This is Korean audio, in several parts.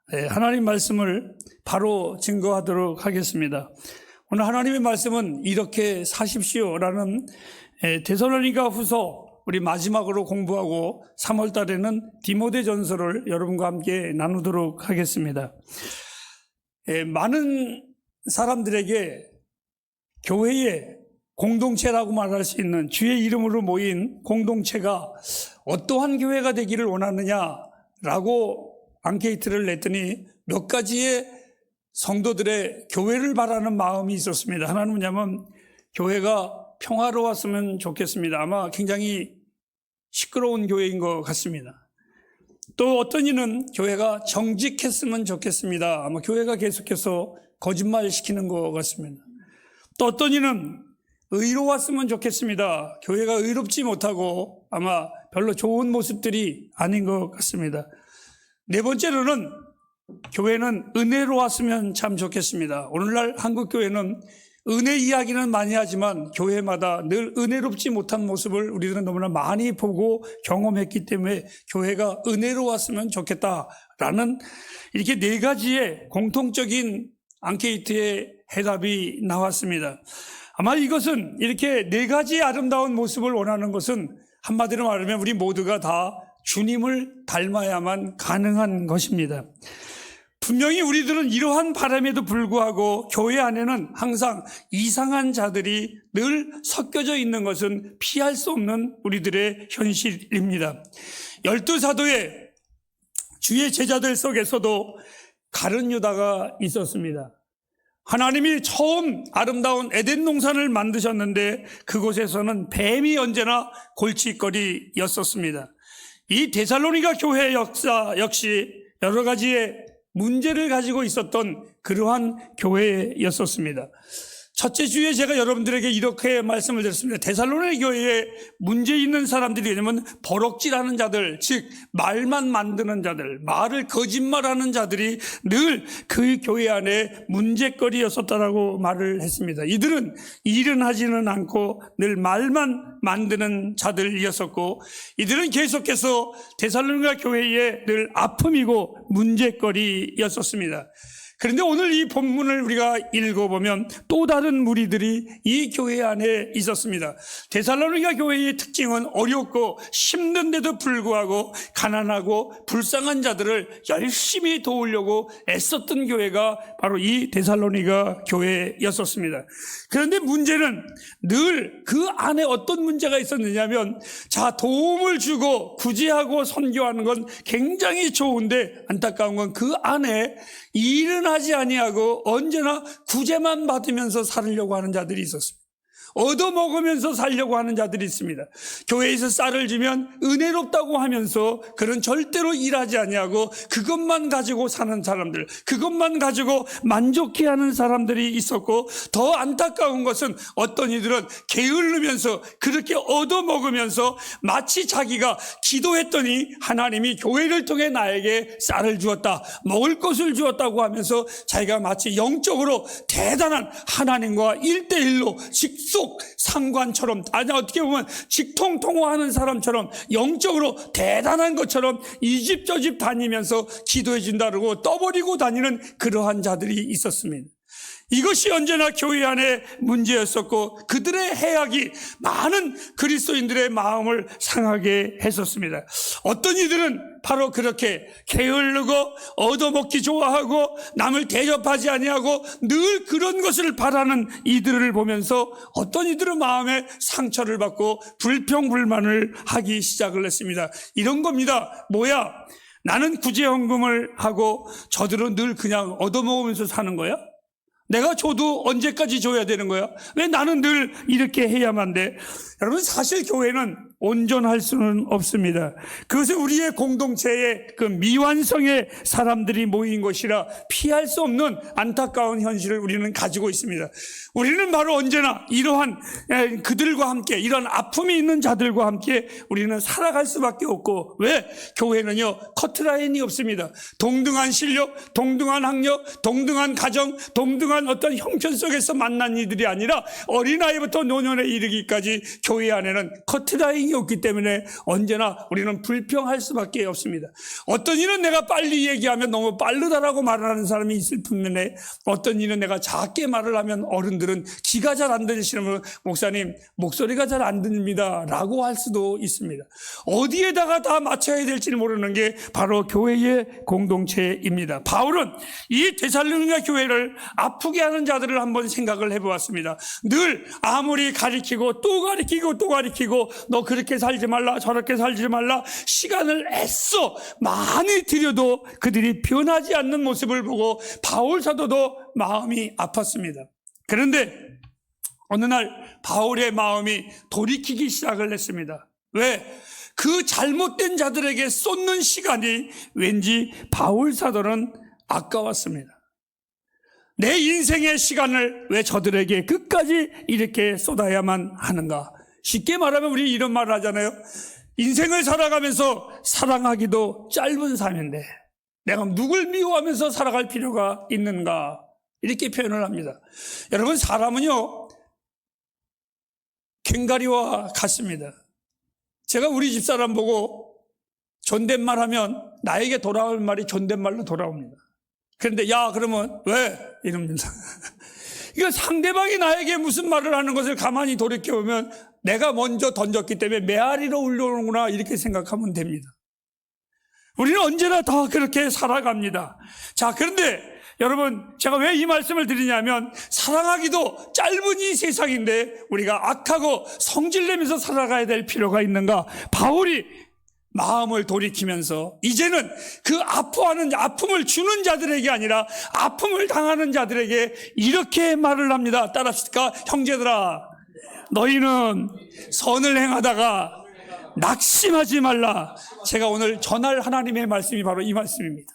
하나님 말씀을 바로 증거하도록 하겠습니다. 오늘 하나님의 말씀은 이렇게 사십시오라는 데살로니가 후서 우리 마지막으로 공부하고 3월 달에는 디모데전서를 여러분과 함께 나누도록 하겠습니다. 많은 사람들에게 교회의 공동체라고 말할 수 있는 주의 이름으로 모인 공동체가 어떠한 교회가 되기를 원하느냐라고 앙케이트를 냈더니 몇 가지의 성도들의 교회를 바라는 마음이 있었습니다. 하나는 뭐냐면 교회가 평화로웠으면 좋겠습니다. 아마 굉장히 시끄러운 교회인 것 같습니다. 또 어떤 이는 교회가 정직했으면 좋겠습니다. 아마 교회가 계속해서 거짓말 시키는 것 같습니다. 또 어떤 이는 의로웠으면 좋겠습니다. 교회가 의롭지 못하고 아마 별로 좋은 모습들이 아닌 것 같습니다. 네 번째로는 교회는 은혜로웠으면 참 좋겠습니다. 오늘날 한국 교회는 은혜 이야기는 많이 하지만 교회마다 늘 은혜롭지 못한 모습을 우리들은 너무나 많이 보고 경험했기 때문에 교회가 은혜로웠으면 좋겠다라는 이렇게 네 가지의 공통적인 앙케이트의 해답이 나왔습니다. 아마 이것은 이렇게 네 가지의 아름다운 모습을 원하는 것은 한마디로 말하면 우리 모두가 다 주님을 닮아야만 가능한 것입니다. 분명히 우리들은 이러한 바람에도 불구하고 교회 안에는 항상 이상한 자들이 늘 섞여져 있는 것은 피할 수 없는 우리들의 현실입니다. 12사도의 주의 제자들 속에서도 가룟 유다가 있었습니다. 하나님이 처음 아름다운 에덴 동산을 만드셨는데 그곳에서는 뱀이 언제나 골칫거리였었습니다. 이 데살로니가 교회 역사 역시 여러 가지의 문제를 가지고 있었던 그러한 교회였었습니다. 첫째 주에 제가 여러분들에게 이렇게 말씀을 드렸습니다. 데살로니가 교회에 문제 있는 사람들이 왜냐면 버럭질하는 자들, 즉 말만 만드는 자들, 말을 거짓말하는 자들이 늘 그 교회 안에 문제거리였었다라고 말을 했습니다. 이들은 일은 하지는 않고 늘 말만 만드는 자들이었었고 이들은 계속해서 데살로니가 교회에 늘 아픔이고 문제거리였었습니다. 그런데 오늘 이 본문을 우리가 읽어보면 또 다른 무리들이 이 교회 안에 있었습니다. 데살로니가 교회의 특징은 어렵고 힘든데도 불구하고 가난하고 불쌍한 자들을 열심히 도우려고 애썼던 교회가 바로 이 데살로니가 교회였었습니다. 그런데 문제는 늘 그 안에 어떤 문제가 있었느냐면 도움을 주고 구제하고 선교하는 건 굉장히 좋은데 안타까운 건 그 안에 일은 하지 아니하고 언제나 구제만 받으면서 살려고 하는 자들이 있었습니다. 얻어먹으면서 살려고 하는 자들이 있습니다. 교회에서 쌀을 주면 은혜롭다고 하면서 그런 절대로 일하지 아니하고 그것만 가지고 사는 사람들, 그것만 가지고 만족해하는 사람들이 있었고 더 안타까운 것은 어떤 이들은 게을르면서 그렇게 얻어먹으면서 마치 자기가 기도했더니 하나님이 교회를 통해 나에게 쌀을 주었다, 먹을 것을 주었다고 하면서 자기가 마치 영적으로 대단한 하나님과 1대1로 직속 상관처럼 아니 어떻게 보면 직통통화하는 사람처럼 영적으로 대단한 것처럼 이 집 저 집 다니면서 기도해 준다고 떠버리고 다니는 그러한 자들이 있었습니다. 이것이 언제나 교회 안에 문제였었고 그들의 해악이 많은 그리스도인들의 마음을 상하게 했었습니다. 어떤 이들은 바로 그렇게 게을르고 얻어먹기 좋아하고 남을 대접하지 아니하고 늘 그런 것을 바라는 이들을 보면서 어떤 이들은 마음에 상처를 받고 불평불만을 하기 시작을 했습니다. 이런 겁니다. 뭐야? 나는 구제헌금을 하고 저들은 늘 그냥 얻어먹으면서 사는 거야? 내가 줘도 언제까지 줘야 되는 거야? 왜 나는 늘 이렇게 해야만 돼? 여러분 사실 교회는 온전할 수는 없습니다. 그것은 우리의 공동체의 그 미완성의 사람들이 모인 것이라 피할 수 없는 안타까운 현실을 우리는 가지고 있습니다. 우리는 바로 언제나 이러한 그들과 함께 이런 아픔이 있는 자들과 함께 우리는 살아갈 수밖에 없고 왜? 교회는요 커트라인이 없습니다. 동등한 실력, 동등한 학력, 동등한 가정, 동등한 어떤 형편 속에서 만난 이들이 아니라 어린아이부터 노년에 이르기까지 교회 안에는 커트라인이 타이밍이 없기 때문에 언제나 우리는 불평할 수밖에 없습니다. 어떤 일은 내가 빨리 얘기하면 너무 빠르다라고 말하는 사람이 있을 반면에 어떤 일은 내가 작게 말을 하면 어른들은 귀가 잘 안 들리시면 목사님 목소리가 잘 안 들립니다 라고 할 수도 있습니다. 어디에다가 다 맞춰야 될지 모르는 게 바로 교회의 공동체입니다. 바울은 이 데살로니가 교회를 아프게 하는 자들을 한번 생각을 해보았습니다. 늘 아무리 가리키고 또 가리키고 또 가리키고 너 그렇게 살지 말라 저렇게 살지 말라 시간을 애써 많이 들여도 그들이 변하지 않는 모습을 보고 바울 사도도 마음이 아팠습니다. 그런데 어느 날 바울의 마음이 돌이키기 시작을 했습니다. 왜? 그 잘못된 자들에게 쏟는 시간이 왠지 바울 사도는 아까웠습니다. 내 인생의 시간을 왜 저들에게 끝까지 이렇게 쏟아야만 하는가? 쉽게 말하면 우리 이런 말을 하잖아요. 인생을 살아가면서 사랑하기도 짧은 삶인데 내가 누굴 미워하면서 살아갈 필요가 있는가? 이렇게 표현을 합니다. 여러분 사람은요 갱가리와 같습니다. 제가 우리 집사람 보고 존댓말 하면 나에게 돌아올 말이 존댓말로 돌아옵니다. 그런데 야 그러면 왜? 이럽니다. 이거 상대방이 나에게 무슨 말을 하는 것을 가만히 돌이켜보면 내가 먼저 던졌기 때문에 메아리로 울려오는구나 이렇게 생각하면 됩니다. 우리는 언제나 다 그렇게 살아갑니다. 자 그런데 여러분 제가 왜 이 말씀을 드리냐면 사랑하기도 짧은 이 세상인데 우리가 악하고 성질내면서 살아가야 될 필요가 있는가? 바울이 마음을 돌이키면서 이제는 그 아파하는 아픔을 주는 자들에게 아니라 아픔을 당하는 자들에게 이렇게 말을 합니다. 따라합시다. 형제들아 너희는 선을 행하다가 낙심하지 말라. 제가 오늘 전할 하나님의 말씀이 바로 이 말씀입니다.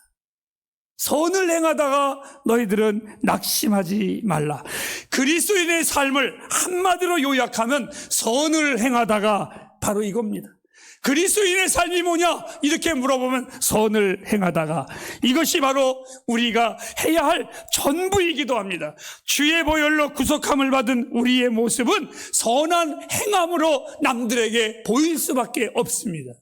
선을 행하다가 너희들은 낙심하지 말라. 그리스도인의 삶을 한마디로 요약하면 선을 행하다가 바로 이겁니다. 그리스도인의 삶이 뭐냐? 이렇게 물어보면 선을 행하다가 이것이 바로 우리가 해야 할 전부이기도 합니다. 주의 보혈로 구속함을 받은 우리의 모습은 선한 행함으로 남들에게 보일 수밖에 없습니다.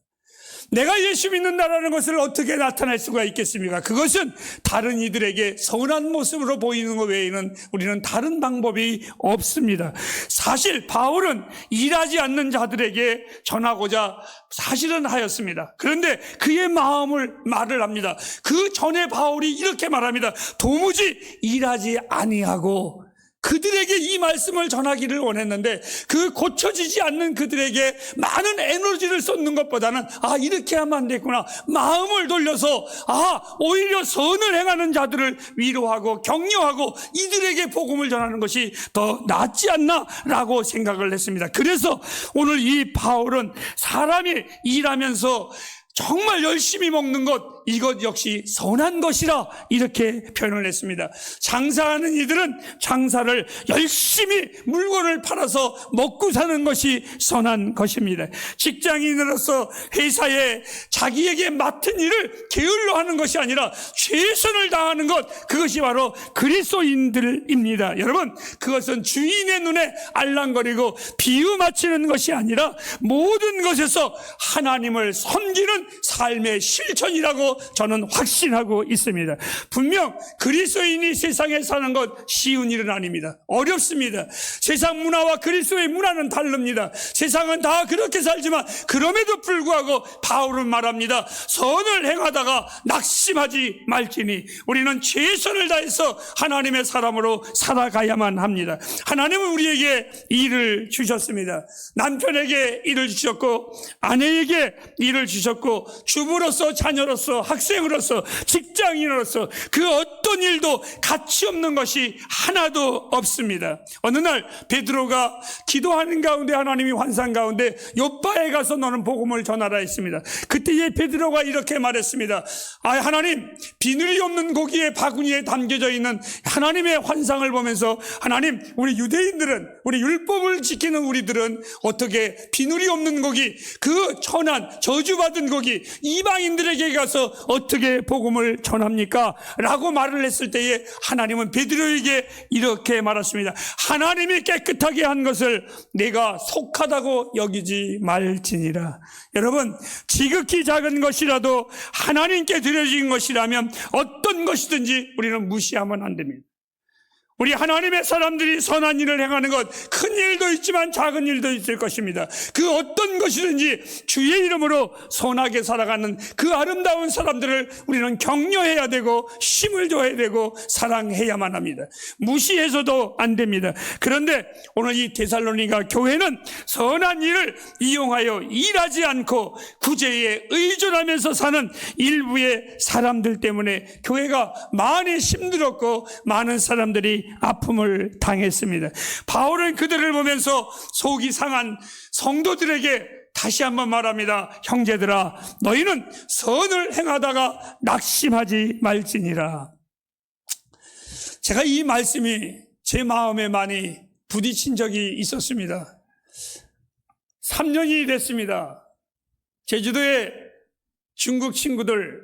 내가 예수 믿는다라는 것을 어떻게 나타낼 수가 있겠습니까? 그것은 다른 이들에게 선한 모습으로 보이는 것 외에는 우리는 다른 방법이 없습니다. 사실 바울은 일하지 않는 자들에게 전하고자 사실은 하였습니다. 그런데 그의 마음을 말을 합니다. 그 전에 바울이 이렇게 말합니다. 도무지 일하지 아니하고 그들에게 이 말씀을 전하기를 원했는데 그 고쳐지지 않는 그들에게 많은 에너지를 쏟는 것보다는 이렇게 하면 안 됐구나 마음을 돌려서 오히려 선을 행하는 자들을 위로하고 격려하고 이들에게 복음을 전하는 것이 더 낫지 않나라고 생각을 했습니다. 그래서 오늘 이 바울은 사람이 일하면서 정말 열심히 먹는 것 이것 역시 선한 것이라 이렇게 표현을 했습니다. 장사하는 이들은 장사를 열심히 물건을 팔아서 먹고 사는 것이 선한 것입니다. 직장인으로서 회사에 자기에게 맡은 일을 게을러 하는 것이 아니라 최선을 다하는 것 그것이 바로 그리스도인들입니다. 여러분 그것은 주인의 눈에 알랑거리고 비유 맞추는 것이 아니라 모든 것에서 하나님을 섬기는 삶의 실천이라고 저는 확신하고 있습니다. 분명 그리스도인이 세상에 사는 것 쉬운 일은 아닙니다. 어렵습니다. 세상 문화와 그리스도의 문화는 다릅니다. 세상은 다 그렇게 살지만 그럼에도 불구하고 바울은 말합니다. 선을 행하다가 낙심하지 말지니 우리는 최선을 다해서 하나님의 사람으로 살아가야만 합니다. 하나님은 우리에게 일을 주셨습니다. 남편에게 일을 주셨고 아내에게 일을 주셨고 주부로서 자녀로서 학생으로서 직장인으로서 그 어떤 일도 가치 없는 것이 하나도 없습니다. 어느 날 베드로가 기도하는 가운데 하나님이 환상 가운데 요바에 가서 너는 복음을 전하라 했습니다. 그때에 베드로가 이렇게 말했습니다. 하나님 비늘이 없는 고기의 바구니에 담겨져 있는 하나님의 환상을 보면서 하나님 우리 유대인들은 우리 율법을 지키는 우리들은 어떻게 비늘이 없는 고기 그 천한 저주받은 고기 이방인들에게 가서 어떻게 복음을 전합니까? 라고 말을 했을 때에 하나님은 베드로에게 이렇게 말했습니다. 하나님이 깨끗하게 한 것을 내가 속하다고 여기지 말지니라. 여러분, 지극히 작은 것이라도 하나님께 드려진 것이라면 어떤 것이든지 우리는 무시하면 안 됩니다. 우리 하나님의 사람들이 선한 일을 행하는 것, 큰 일도 있지만 작은 일도 있을 것입니다. 그 어떤 것이든지 주의 이름으로 선하게 살아가는 그 아름다운 사람들을 우리는 격려해야 되고 힘을 줘야 되고 사랑해야만 합니다. 무시해서도 안 됩니다. 그런데 오늘 이 데살로니가 교회는 선한 일을 이용하여 일하지 않고 구제에 의존하면서 사는 일부의 사람들 때문에 교회가 많이 힘들었고 많은 사람들이 아픔을 당했습니다. 바울은 그들을 보면서 속이 상한 성도들에게 다시 한번 말합니다. 형제들아, 너희는 선을 행하다가 낙심하지 말지니라. 제가 이 말씀이 제 마음에 많이 부딪힌 적이 있었습니다. 3년이 됐습니다. 제주도의 중국 친구들,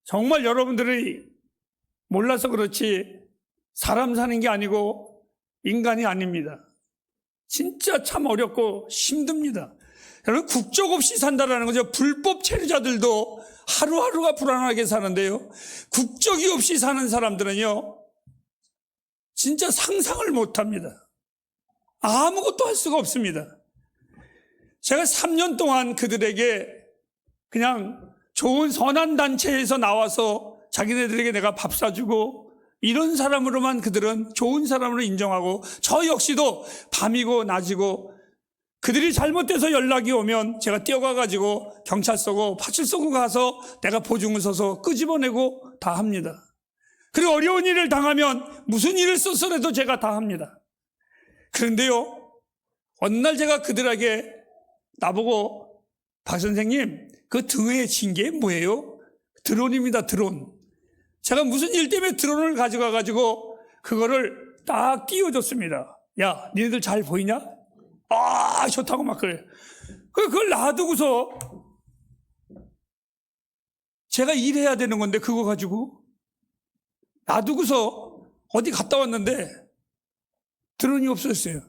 정말 여러분들이 몰라서 그렇지 사람 사는 게 아니고 인간이 아닙니다. 진짜 참 어렵고 힘듭니다. 여러분, 국적 없이 산다라는 거죠. 불법 체류자들도 하루하루가 불안하게 사는데요, 국적이 없이 사는 사람들은요 진짜 상상을 못합니다. 아무것도 할 수가 없습니다. 제가 3년 동안 그들에게 그냥 좋은 선한 단체에서 나와서 자기네들에게 내가 밥 사주고 이런 사람으로만 그들은 좋은 사람으로 인정하고, 저 역시도 밤이고 낮이고 그들이 잘못돼서 연락이 오면 제가 뛰어가가지고 경찰서고 파출소고 가서 내가 보증을 서서 끄집어내고 다 합니다. 그리고 어려운 일을 당하면 무슨 일을 써서라도 제가 다 합니다. 그런데요, 어느 날 제가 그들에게 나보고 박 선생님, 그 등에 진 게 뭐예요? 드론입니다, 드론. 제가 무슨 일 때문에 드론을 가져가가지고 그거를 딱 띄워줬습니다. 야, 니네들 잘 보이냐? 아, 좋다고 막 그래요. 그걸 놔두고서 제가 일해야 되는 건데 그거 가지고 놔두고서 어디 갔다 왔는데 드론이 없어졌어요.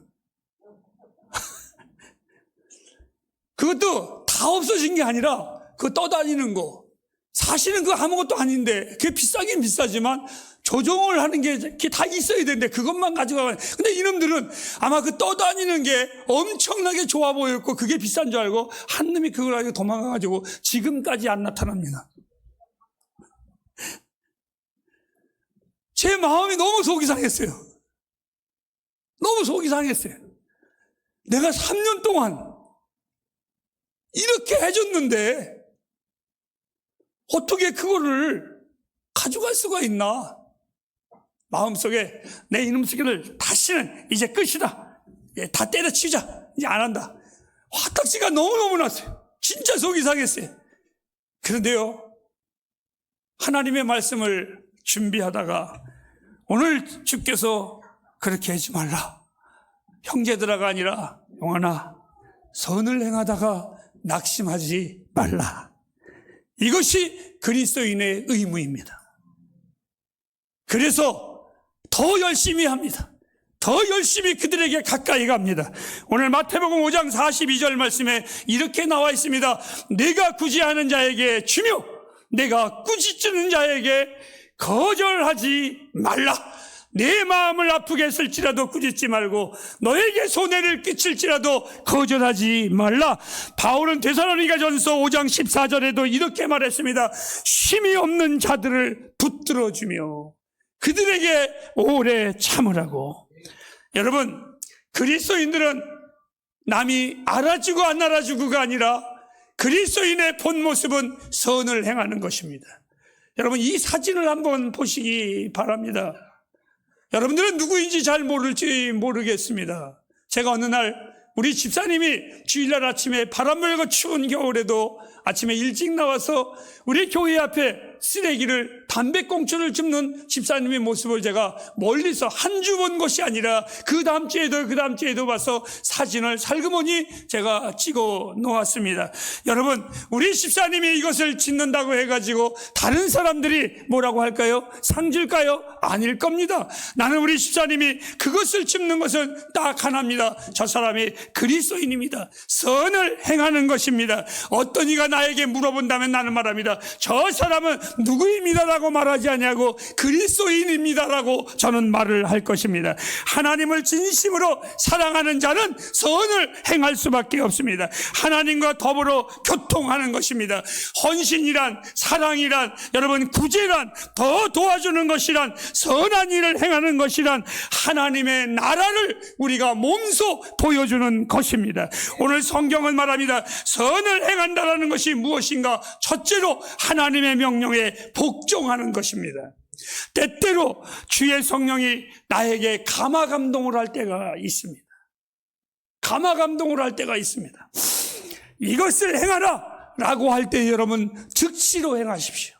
그것도 다 없어진 게 아니라 그거 떠다니는 거, 사실은 그거 아무것도 아닌데 그게 비싸긴 비싸지만 조종을 하는 게 다 있어야 되는데 그것만 가져가요. 근데 이놈들은 아마 그 떠다니는 게 엄청나게 좋아 보였고 그게 비싼 줄 알고 한 놈이 그걸 가지고 도망가가지고 지금까지 안 나타납니다. 제 마음이 너무 속이 상했어요. 너무 속이 상했어요. 내가 3년 동안 이렇게 해줬는데 어떻게 그거를 가져갈 수가 있나? 마음속에 내 이놈 새끼를 다시는 이제 끝이다. 다 때려치우자. 이제 안 한다. 화딱지가 너무너무 났어요. 진짜 속이 상했어요. 그런데요, 하나님의 말씀을 준비하다가 오늘 주께서 그렇게 하지 말라. 형제들아가 아니라 용환아, 선을 행하다가 낙심하지 말라. 이것이 그리스도인의 의무입니다. 그래서 더 열심히 합니다. 더 열심히 그들에게 가까이 갑니다. 오늘 마태복음 5장 42절 말씀에 이렇게 나와 있습니다. 내가 구제하는 자에게 주며 내가 꾸짖는 자에게 거절하지 말라. 내 마음을 아프게 했을지라도 꾸짖지 말고 너에게 손해를 끼칠지라도 거절하지 말라. 바울은 데살로니가전서 5장 14절에도 이렇게 말했습니다. 쉼이 없는 자들을 붙들어주며 그들에게 오래 참으라고. 여러분, 그리스도인들은 남이 알아주고 안 알아주고가 아니라 그리스도인의 본 모습은 선을 행하는 것입니다. 여러분, 이 사진을 한번 보시기 바랍니다. 여러분들은 누구인지 잘 모를지 모르겠습니다. 제가 어느 날 우리 집사님이 주일날 아침에 바람 불고 추운 겨울에도 아침에 일찍 나와서 우리 교회 앞에 쓰레기를 담배꽁초를 줍는 집사님의 모습을 제가 멀리서 한 주 본 것이 아니라 그 다음 주에도 봐서 사진을 살그머니 제가 찍어 놓았습니다. 여러분, 우리 집사님이 이것을 짓는다고 해가지고 다른 사람들이 뭐라고 할까요? 상 줄까요? 아닐 겁니다. 나는 우리 집사님이 그것을 줍는 것은 딱 하나입니다. 저 사람이 그리스도인입니다. 선을 행하는 것입니다. 어떤 이가 나에게 물어본다면 나는 말합니다. 저 사람은 누구입니다라고 말하지 않냐고, 그리스도인입니다라고 저는 말을 할 것입니다. 하나님을 진심으로 사랑하는 자는 선을 행할 수밖에 없습니다. 하나님과 더불어 교통하는 것입니다. 헌신이란, 사랑이란, 여러분 구제란, 더 도와주는 것이란, 선한 일을 행하는 것이란 하나님의 나라를 우리가 몸소 보여주는 것입니다. 오늘 성경은 말합니다. 선을 행한다라는 것이 무엇인가? 첫째로 하나님의 명령에 복종하는 것입니다. 때때로 주의 성령이 나에게 감화감동을 할 때가 있습니다. 감화감동을 할 때가 있습니다. 이것을 행하라 라고 할 때 여러분 즉시로 행하십시오.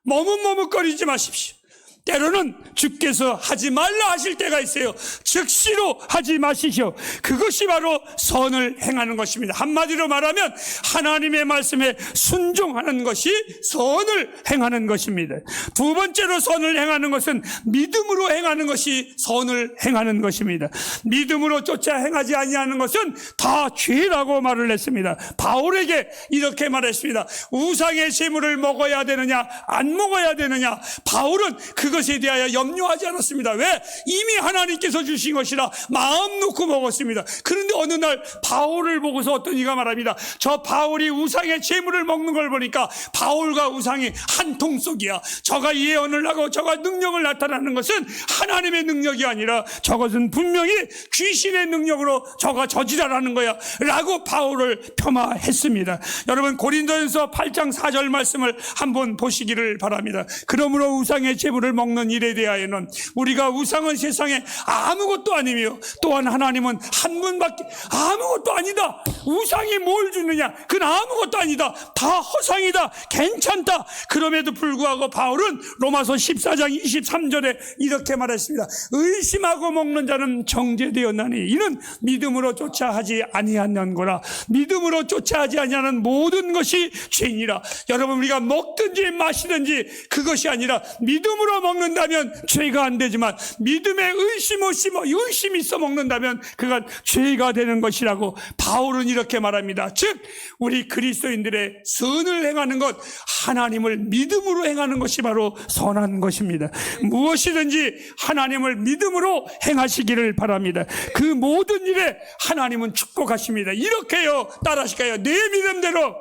머뭇머뭇거리지 마십시오. 때로는 주께서 하지 말라 하실 때가 있어요. 즉시로 하지 마시죠. 그것이 바로 선을 행하는 것입니다. 한마디로 말하면 하나님의 말씀에 순종하는 것이 선을 행하는 것입니다. 두 번째로 선을 행하는 것은 믿음으로 행하는 것이 선을 행하는 것입니다. 믿음으로 쫓아 행하지 아니하는 것은 다 죄라고 말을 했습니다. 바울에게 이렇게 말했습니다. 우상의 제물을 먹어야 되느냐 안 먹어야 되느냐, 바울은 그것에 대하여 염려하지 않았습니다. 왜? 이미 하나님께서 주신 것이라 마음 놓고 먹었습니다. 그런데 어느 날 바울을 보고서 어떤 이가 말합니다. 저 바울이 우상의 제물을 먹는 걸 보니까 바울과 우상이 한 통속이야. 저가 예언을 하고 저가 능력을 나타나는 것은 하나님의 능력이 아니라 저것은 분명히 귀신의 능력으로 저가 저지라라는 거야 라고 바울을 폄하했습니다. 여러분, 고린도전서 8장 4절 말씀을 한번 보시기를 바랍니다. 그러므로 우상의 제물을 먹는 일에 대하여는 우리가 우상은 세상에 아무것도 아니며 또한 하나님은 한 분밖에 아무것도 아니다. 우상이 뭘 주느냐? 그건 아무것도 아니다. 다 허상이다. 괜찮다. 그럼에도 불구하고 바울은 로마서 14장 23절에 이렇게 말했습니다. 의심하고 먹는 자는 정죄되었나니 이는 믿음으로 쫓아 하지 아니하는거라. 믿음으로 쫓아 하지 아니하는 모든 것이 죄니라. 여러분, 우리가 먹든지 마시든지 그것이 아니라 믿음으로 먹는다면 죄가 안 되지만 믿음에 의심이 있어 먹는다면 그건 죄가 되는 것이라고 바울은 이렇게 말합니다. 즉 우리 그리스도인들의 선을 행하는 것, 하나님을 믿음으로 행하는 것이 바로 선한 것입니다. 무엇이든지 하나님을 믿음으로 행하시기를 바랍니다. 그 모든 일에 하나님은 축복하십니다. 이렇게요, 따라하실까요? 내 믿음대로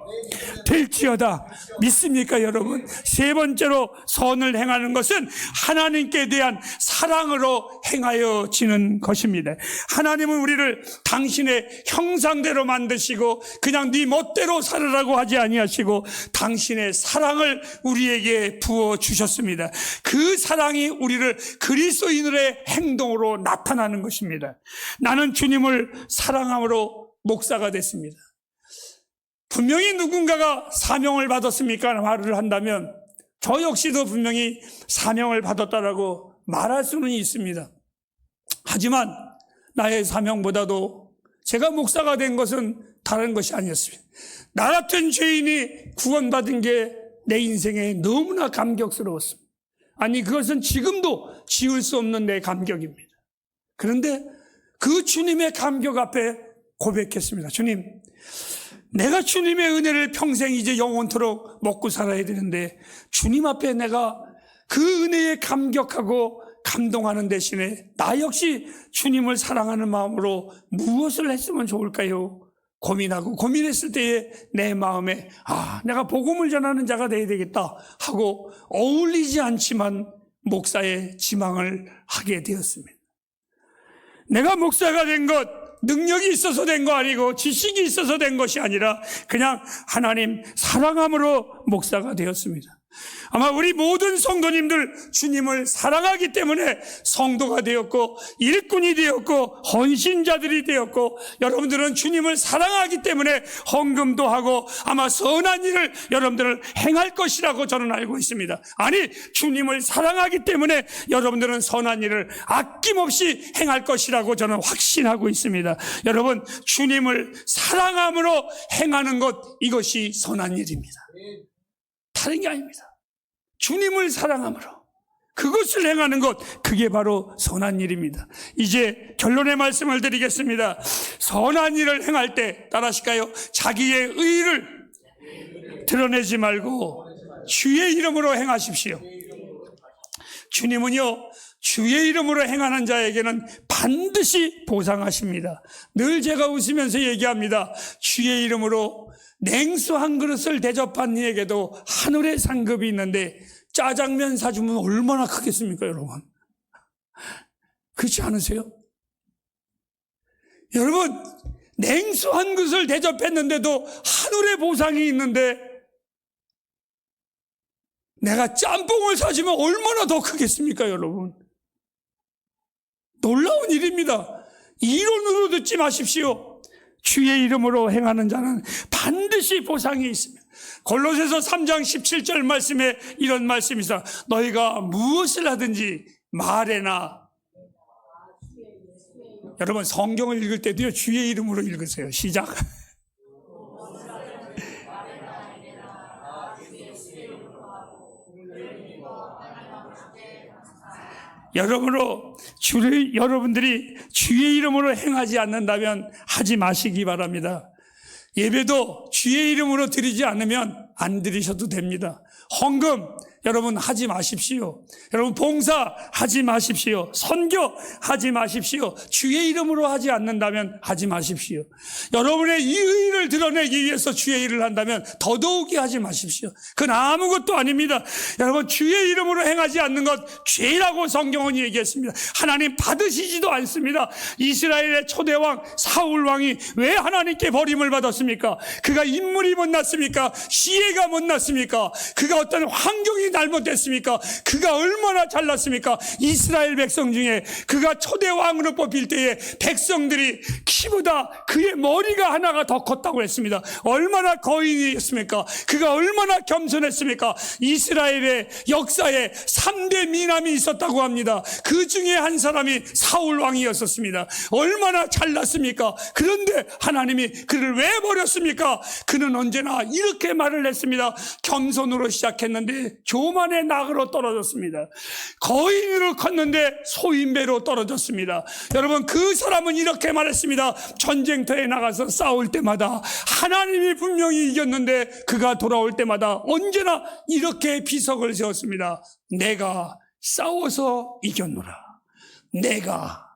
될지어다. 믿습니까 여러분? 세 번째로 선을 행하는 것은 하나님께 대한 사랑으로 행하여지는 것입니다. 하나님은 우리를 당신의 형상대로 만드시고 그냥 네 멋대로 살으라고 하지 아니하시고 당신의 사랑을 우리에게 부어주셨습니다. 그 사랑이 우리를 그리스도인의 행동으로 나타나는 것입니다. 나는 주님을 사랑함으로 목사가 됐습니다. 분명히 누군가가 사명을 받았습니까? 말을 한다면 저 역시도 분명히 사명을 받았다라고 말할 수는 있습니다. 하지만 나의 사명보다도 제가 목사가 된 것은 다른 것이 아니었습니다. 나 같은 죄인이 구원받은 게 내 인생에 너무나 감격스러웠습니다. 아니, 그것은 지금도 지울 수 없는 내 감격입니다. 그런데 그 주님의 감격 앞에 고백했습니다. 주님, 내가 주님의 은혜를 평생 이제 영원토록 먹고 살아야 되는데 주님 앞에 내가 그 은혜에 감격하고 감동하는 대신에 나 역시 주님을 사랑하는 마음으로 무엇을 했으면 좋을까요? 고민했을 때에 내 마음에 내가 복음을 전하는 자가 되어야 되겠다 하고 어울리지 않지만 목사의 지망을 하게 되었습니다. 내가 목사가 된 것 능력이 있어서 된 거 아니고 지식이 있어서 된 것이 아니라 그냥 하나님 사랑함으로 목사가 되었습니다. 아마 우리 모든 성도님들 주님을 사랑하기 때문에 성도가 되었고 일꾼이 되었고 헌신자들이 되었고, 여러분들은 주님을 사랑하기 때문에 헌금도 하고 아마 선한 일을 여러분들은 행할 것이라고 저는 알고 있습니다. 아니, 주님을 사랑하기 때문에 여러분들은 선한 일을 아낌없이 행할 것이라고 저는 확신하고 있습니다. 여러분, 주님을 사랑함으로 행하는 것, 이것이 선한 일입니다. 다른 게 아닙니다. 주님을 사랑함으로 그것을 행하는 것, 그게 바로 선한 일입니다. 이제 결론의 말씀을 드리겠습니다. 선한 일을 행할 때 따라하실까요? 자기의 의를 드러내지 말고 주의 이름으로 행하십시오. 주님은요, 주의 이름으로 행하는 자에게는 반드시 보상하십니다. 늘 제가 웃으면서 얘기합니다. 주의 이름으로 냉수 한 그릇을 대접한 이에게도 하늘의 상급이 있는데 짜장면 사주면 얼마나 크겠습니까, 여러분? 그렇지 않으세요? 여러분, 냉수 한 그릇을 대접했는데도 하늘의 보상이 있는데 내가 짬뽕을 사주면 얼마나 더 크겠습니까, 여러분? 놀라운 일입니다. 이론으로 듣지 마십시오. 주의 이름으로 행하는 자는 반드시 보상이 있습니다. 골로새서 3장 17절 말씀에 이런 말씀이 있어. 너희가 무엇을 하든지 말에나. 여러분, 성경을 읽을 때도요, 주의 이름으로 읽으세요. 시작. 여러분들이 주의 이름으로 행하지 않는다면 하지 마시기 바랍니다. 예배도 주의 이름으로 드리지 않으면 안 드리셔도 됩니다. 헌금 여러분 하지 마십시오. 여러분 봉사 하지 마십시오. 선교 하지 마십시오. 주의 이름으로 하지 않는다면 하지 마십시오. 여러분의 이 의를 드러내기 위해서 주의 일을 한다면 더더욱이 하지 마십시오. 그건 아무것도 아닙니다. 여러분, 주의 이름으로 행하지 않는 것 죄라고 성경은 얘기했습니다. 하나님 받으시지도 않습니다. 이스라엘의 초대왕 사울왕이 왜 하나님께 버림을 받았습니까? 그가 인물이 못났습니까? 시혜가 못났습니까? 그가 어떤 환경이 잘못됐습니까? 그가 얼마나 잘났습니까? 이스라엘 백성 중에 그가 초대왕으로 뽑힐 때에 백성들이 키보다 그의 머리가 하나가 더 컸다고 했습니다. 얼마나 거인이었습니까? 그가 얼마나 겸손했습니까? 이스라엘의 역사에 3대 미남이 있었다고 합니다. 그 중에 한 사람이 사울왕이었었습니다. 얼마나 잘났습니까? 그런데 하나님이 그를 왜 버렸습니까? 그는 언제나 이렇게 말을 했습니다. 겸손으로 시작했는데 교만의 낙으로 떨어졌습니다. 거인으로 컸는데 소인배로 떨어졌습니다. 여러분, 그 사람은 이렇게 말했습니다. 전쟁터에 나가서 싸울 때마다 하나님이 분명히 이겼는데 그가 돌아올 때마다 언제나 이렇게 비석을 세웠습니다. 내가 싸워서 이겼노라. 내가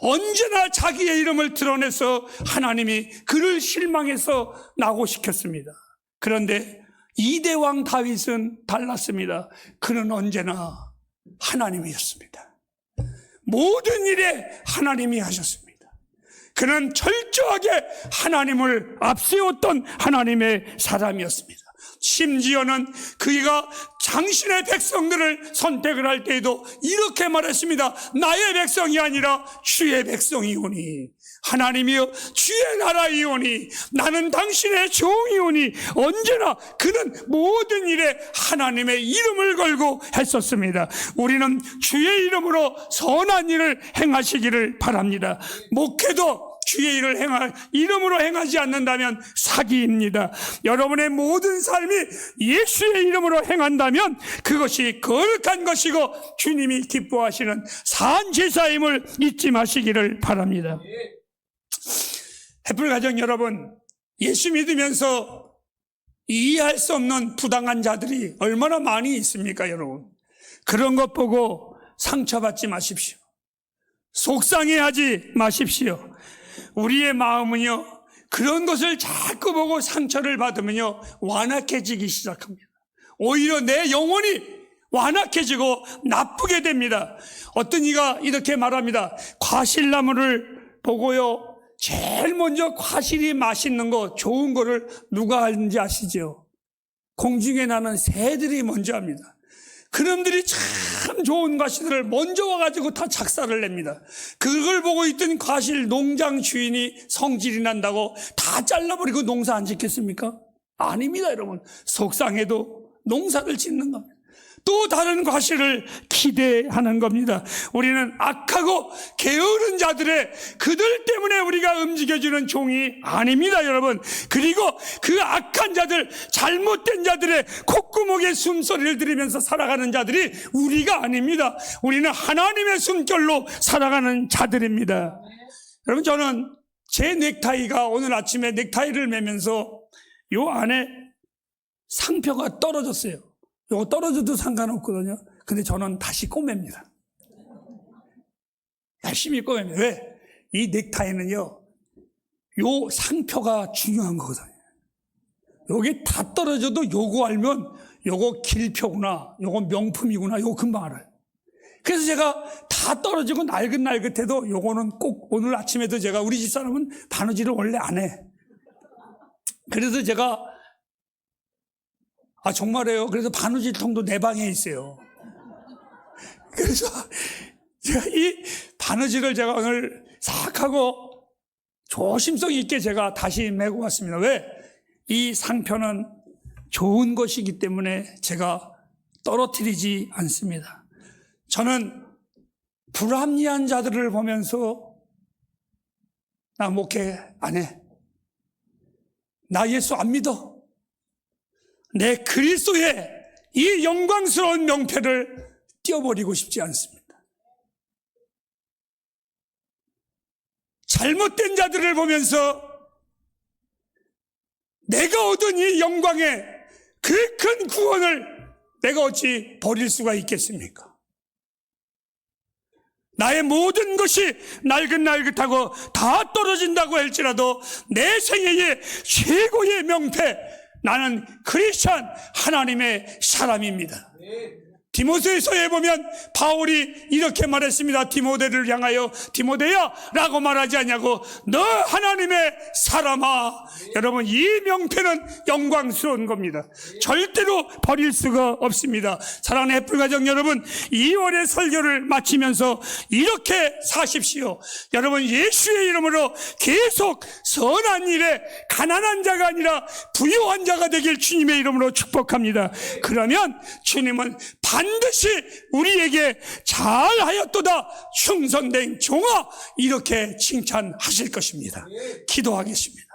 언제나 자기의 이름을 드러내서 하나님이 그를 실망해서 낙오시켰습니다. 그런데 이대왕 다윗은 달랐습니다. 그는 언제나 하나님이었습니다. 모든 일에 하나님이 하셨습니다. 그는 철저하게 하나님을 앞세웠던 하나님의 사람이었습니다. 심지어는 그가 당신의 백성들을 선택을 할 때에도 이렇게 말했습니다. 나의 백성이 아니라 주의 백성이오니, 하나님이여 주의 나라이오니, 나는 당신의 종이오니. 언제나 그는 모든 일에 하나님의 이름을 걸고 했었습니다. 우리는 주의 이름으로 선한 일을 행하시기를 바랍니다. 목회도 주의 일을 이름으로 행하지 않는다면 사기입니다. 여러분의 모든 삶이 예수의 이름으로 행한다면 그것이 거룩한 것이고 주님이 기뻐하시는 산 제사임을 잊지 마시기를 바랍니다. 햇불 가정 여러분, 예수 믿으면서 이해할 수 없는 부당한 자들이 얼마나 많이 있습니까, 여러분? 그런 것 보고 상처받지 마십시오. 속상해하지 마십시오. 우리의 마음은요, 그런 것을 자꾸 보고 상처를 받으면요, 완악해지기 시작합니다. 오히려 내 영혼이 완악해지고 나쁘게 됩니다. 어떤 이가 이렇게 말합니다. 과실나무를 보고요, 제일 먼저 과실이 맛있는 거, 좋은 거를 누가 하는지 아시죠? 공중에 나는 새들이 먼저 합니다. 그놈들이 참 좋은 과실들을 먼저 와가지고 다 작사를 냅니다. 그걸 보고 있던 과실 농장 주인이 성질이 난다고 다 잘라버리고 농사 안 짓겠습니까? 아닙니다, 여러분. 속상해도 농사를 짓는 겁니다. 또 다른 과실을 기대하는 겁니다. 우리는 악하고 게으른 자들의 그들 때문에 우리가 움직여주는 종이 아닙니다, 여러분. 그리고 그 악한 자들, 잘못된 자들의 콧구멍에 숨소리를 들으면서 살아가는 자들이 우리가 아닙니다. 우리는 하나님의 숨결로 살아가는 자들입니다. 여러분, 저는 제 넥타이가 오늘 아침에 넥타이를 매면서 요 안에 상표가 떨어졌어요. 이거 떨어져도 상관없거든요. 근데 저는 다시 꼬맵니다. 열심히 꼬맵니다. 왜? 이 넥타이는요, 요 상표가 중요한 거거든요. 요게 다 떨어져도 요거 알면 요거 길표구나, 요거 명품이구나, 요거 금방 알아요. 그래서 제가 다 떨어지고 날긋날긋해도 요거는 꼭, 오늘 아침에도 제가, 우리 집사람은 바느질을 원래 안 해. 그래서 제가 정말이에요. 그래서 바느질통도 내 방에 있어요. 그래서 제가 이 바느질을 제가 오늘 싹 하고 조심성 있게 제가 다시 메고 왔습니다. 왜? 이 상표는 좋은 것이기 때문에 제가 떨어뜨리지 않습니다. 저는 불합리한 자들을 보면서 나 목회 안 해. 나 예수 안 믿어. 내 그리스도의 이 영광스러운 명패를 띄워버리고 싶지 않습니다. 잘못된 자들을 보면서 내가 얻은 이 영광의 그 큰 구원을 내가 어찌 버릴 수가 있겠습니까? 나의 모든 것이 날긋날긋하고 다 떨어진다고 할지라도 내 생애의 최고의 명패, 나는 크리스찬 하나님의 사람입니다. 디모데서에 보면 바울이 이렇게 말했습니다. 디모데를 향하여 디모데야 라고 말하지 않냐고, 너 하나님의 사람아. 여러분, 이 명패는 영광스러운 겁니다. 절대로 버릴 수가 없습니다. 사랑하는 햇불가정 여러분, 2월의 설교를 마치면서 이렇게 사십시오. 여러분, 예수의 이름으로 계속 선한 일에 가난한 자가 아니라 부유한 자가 되길 주님의 이름으로 축복합니다. 그러면 주님은 반드시 우리에게 잘하였도다 충성된 종아 이렇게 칭찬하실 것입니다. 기도하겠습니다.